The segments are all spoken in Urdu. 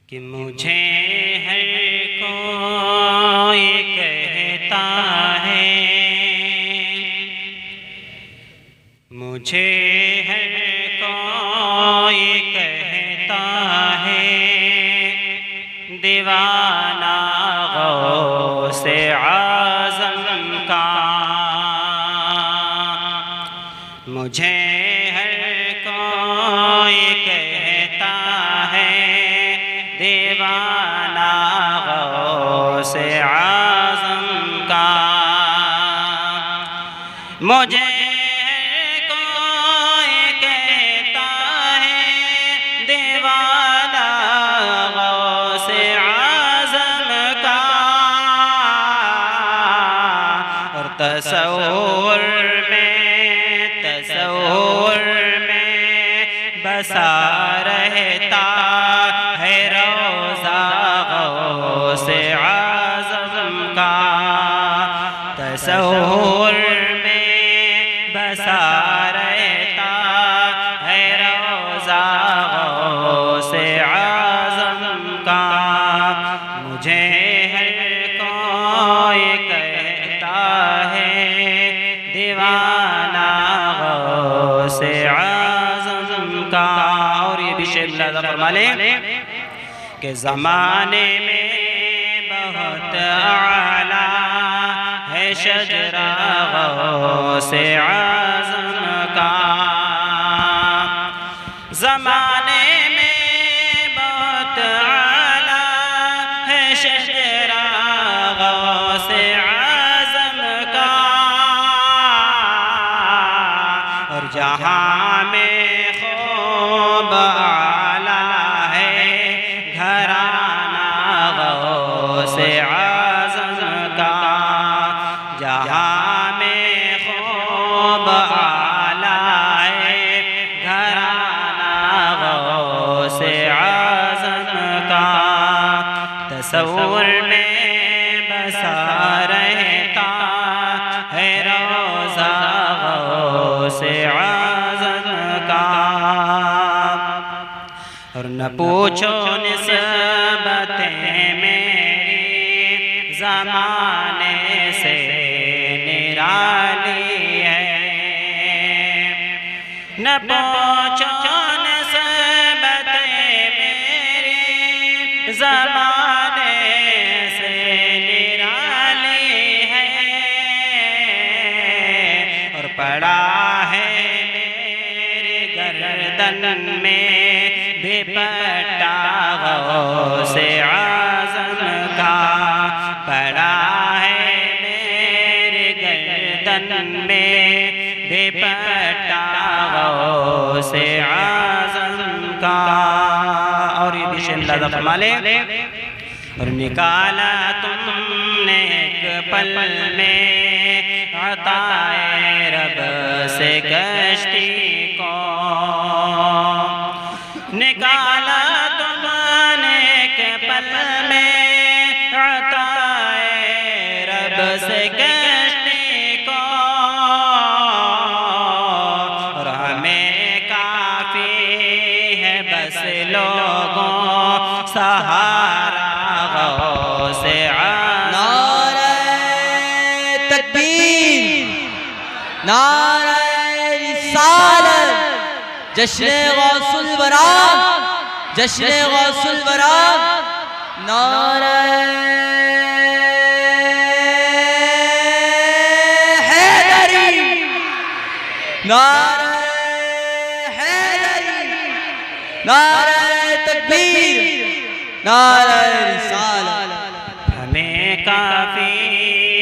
کہ مجھے ہر کوئی کہتا ہے، مجھے ہر کوئی کہتا ہے، دیوانہ غوث اعظم کا۔ مجھے ہر کوئی کہتا ہے، دیوانہ غوث اعظم کا۔ مجھے کوئی کہتا ہے، دیوانہ غوث اعظم کا، اور تصور میں بسا رہتا ہے روضہ غوث اعظم کا۔ تصور میں بسا رہتا ہے روضہ غوث اعظم کا۔ مجھے ہر کوئی کہتا ہے، دیوانہ غوث اعظم کا۔ اور یہ بھی شعر ملاحظہ فرما لیں کہ زمانے میں بہت اعلیٰ ہے شجرہ غوث اعظم کا۔ زمانے میں بہت اعلیٰ ہے شجرہ غوث اعظم کا، اور جہاں میں خوب اعلیٰ ہے گھرانہ غوث اعظم کا۔ جہاں میں خوب اعلیٰ ہے گھرانہ غوث اعظم کا۔ تصور میں بسا رہتا ہے روضہ غوث اعظم کا۔ اور نہ پوچھو نسبتیں میری زمانے سے نرالی ہے، نہ پوچھو نسبتیں میری زمانے سے نرالی ہے، اور پڑا ہے میرے گردن میں دوپٹہ غوث اعظم کا۔ پڑا ہے میرے گردن میں دوپٹہ غوث اعظم کا۔ اور یہ بھی شعر ملاحظہ فرما لیں، اور نکالا تم نے ایک پل میں عطائے رب سے کشتی کو، نکالا تم نے ایک پل میں عطائے رب سے کشتی کو، اور ہمیں کافی ہے بس لوگوں سہارا غوث اعظم۔ نعرہ تکبیر، نعرہ رسالت، جشن غوث الورا، جشن غوث الورا، نعرہ حیدری، نعرہ حیدری، نعرہ تکبیر، نعرہ رسالت۔ ہمیں کافی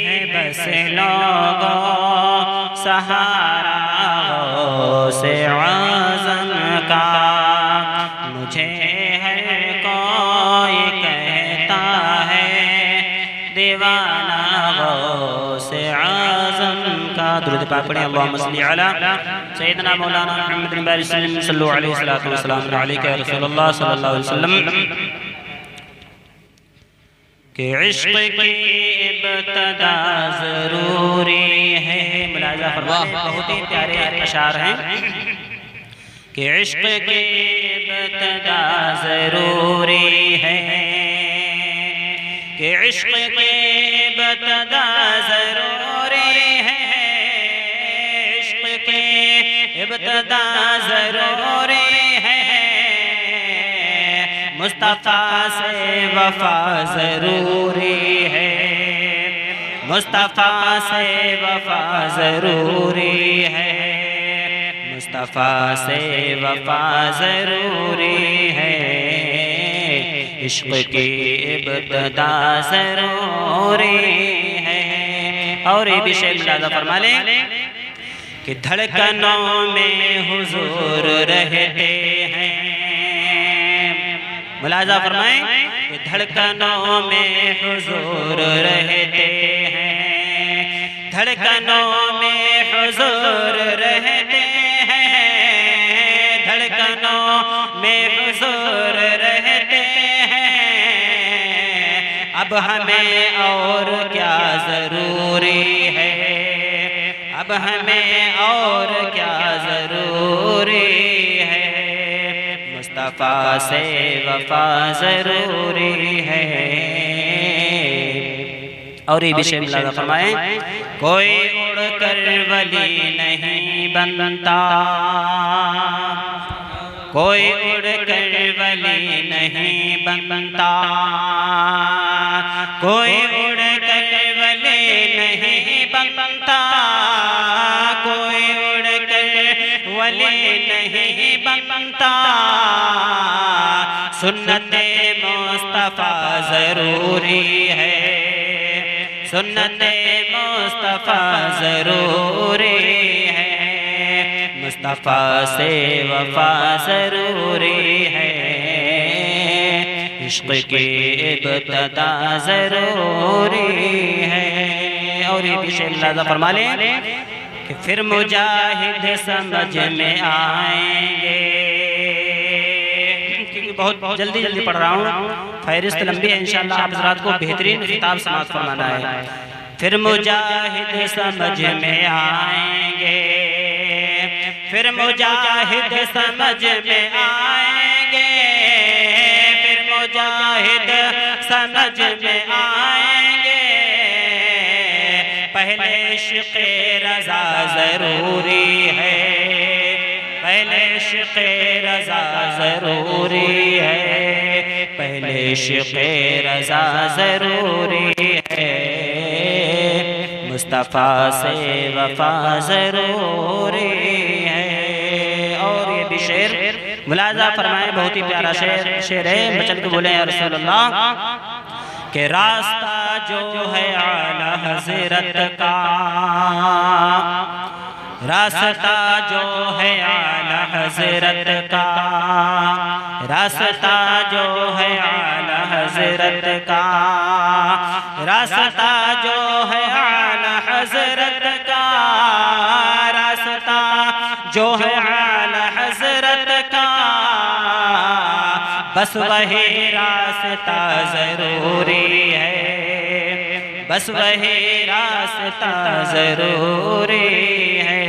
ہے بس لوگوں سہارا غوث اعظم کا۔ مجھے ہر کوئی کہتا ہے، دیوانہ غوث اعظم کا۔ درود پاک پڑھیں، اللہم صلی علی سیدنا مولانا محمد بن وسلم، صلو علیہ وسلم علیکہ یا رسول اللہ صلی اللہ علیہ وسلم۔ کہ عشق کی ابتدا ضروری ہے، ملاحظہ فرمائیں، بہت ہی پیارے اشعار ہیں کہ عشق کی ابتدا ضروری ہے، کہ عشق کی ابتدا ضروری ہے، عشق کی ابتدا ضروری ہے، مصطفیٰ سے وفا ضروری ہے، مصطفیٰ سے وفا ضروری ہے، مصطفیٰ سے وفا ضروری ہے، عشق کی ابتدا ضروری ہے۔ اور یہ بھی شعر ملاحظہ فرما لیں کہ دھڑکنوں میں حضور رہتے ہیں، ملاحظہ فرمائیں کہ دھڑکنوں میں حضور رہتے ہیں، دھڑکنوں میں حضور رہتے ہیں، دھڑکنوں میں حضور رہتے ہیں، اب ہمیں اور کیا ضروری ہے، اب ہمیں اور کیا ضروری ہے، مصطفیٰ سے وفا ضروری ہے۔ اور یہ بھی شعر ملاحظہ فرمائیں، کوئی اڑ کر ولی نہیں بنتا، کوئی اڑ کر ولی نہیں بنتا، کوئی اڑ کر ولی نہیں بنتا، کوئی اڑ کر ولی نہیں بنتا، سنت مصطفیٰ ضروری ہے، سنت مصطفیٰ ضروری ہے، مصطفیٰ سے وفا ضروری ہے، عشق کی ابتدا ضروری ہے۔ اور یہ بھی شعر ملاحظہ فرما لیں کہ پھر مجاہد سمجھ میں آئیں گے، کیونکہ بہت جلدی پڑھ رہا ہوں، فہرست لمبی ہے، انشاءاللہ آپ حضرات کو بہترین خطاب سماعت فرمانا ہے۔ پھر مجاہد سمجھ میں آئیں گے، پھر مجاہد سمجھ میں آئیں گے، پھر مجاہد سمجھ میں آئیں گے، پہلے عشق رضا ضروری ہے، پہلے عشق رضا ضروری ہے، پہلے عشق رضا ضروری ہے، مصطفیٰ سے وفا ضروری ہے۔ اور یہ بھی شعر ملاحظہ فرمائیں، بہت ہی پیارا شعر ہے، بچن کو بولیں یا رسول اللہ کہ راستہ جو ہے اعلیٰ حضرت کا، راستہ جو ہے اعلیٰ حضرت کا، راستہ جو ہے اعلیٰ حضرت کا، راستہ جو ہے اعلیٰ حضرت کا، راستہ جو ہے اعلیٰ حضرت کا، بس وہی راستہ ضروری ہے، بس وہی راستہ ضروری ہے،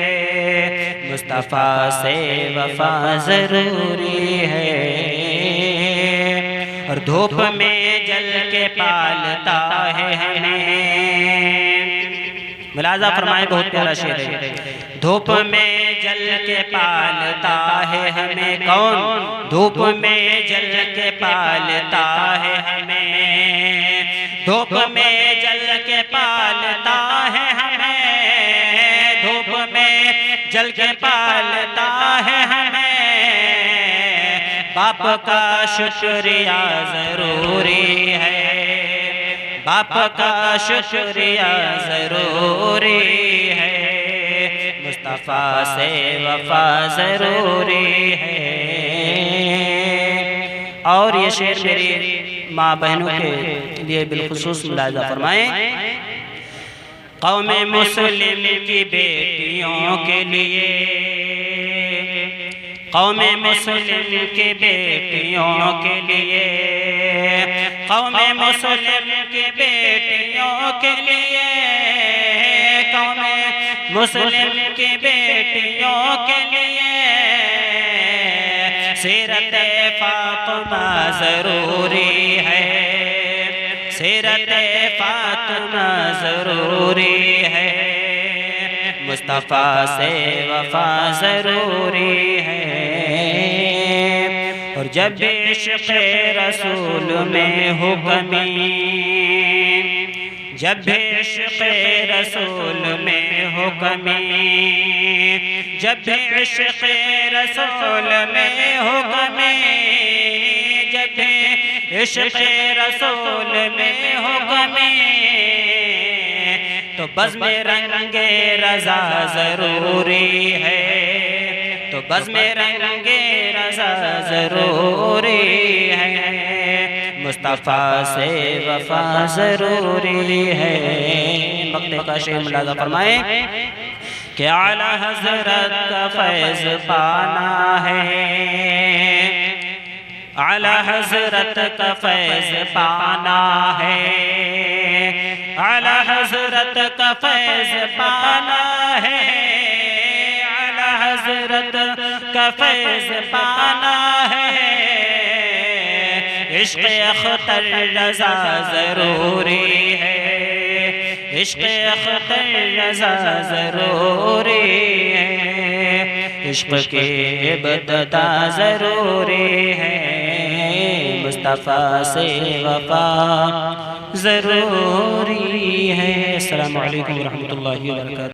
مصطفیٰ سے وفا ضروری ہے۔ اور دھوپ میں جل کے پالتا ہے ہمیں، ملاحظہ فرمائے، بہت پیارا شعر ہے، دھوپ میں جل کے پالتا ہے ہمیں کون، دھوپ میں جل کے پالتا ہے ہمیں، دھوپ میں جل کے پالتا ہے ہمیں، دھوپ میں جل کے پالتا ہے ہمیں، باپ کا شکریہ ضروری ہے، باپ کا شکریہ ضروری ہے، مصطفیٰ سے وفا ضروری ہے۔ اور یہ شعر میری ماں بہنوں کے لیے بالخصوص ملاحظہ فرمائیں، قوم مسلم کی بیٹیوں کے لیے، قوم مسلم کی بیٹیوں کے لیے، قوم مسلم کی بیٹیوں کے لیے، قوم مسلم کی بیٹیوں کے لیے، سیرت فاطمہ ضروری ہے، سیرت فاطمہ ضروری ہے، مصطفیٰ سے وفا ضروری ہے، اور جب عشق رسول میں ہو کمی، جب عشق رسول میں ہو کمی، جب عشق رسول میں ہو کمی، جب عشق رسول میں ہو کمی، تو بزم رنگ رضا ضروری ہے، تو بزم رنگ رضا ضروری ہے، مصطفیٰ سے وفا ضروری ہے۔ مقطع کا شعر ملاحظہ فرمائیں کہ اعلیٰ حضرت کا فیض پانا ہے، اعلیٰ حضرت کا فیض پانا ہے، اعلیٰ حضرت کا فیض پانا ہے، اعلیٰ حضرت کا فیض پانا ہے، عشق اختر رضا ضروری ہے، عشق اختر رضا ضروری ہے، عشق کی ابتدا ضروری ہے، مصطفیٰ سے وفا ضروری ہے۔ السلام علیکم ورحمۃ اللہ وبرکاتہ۔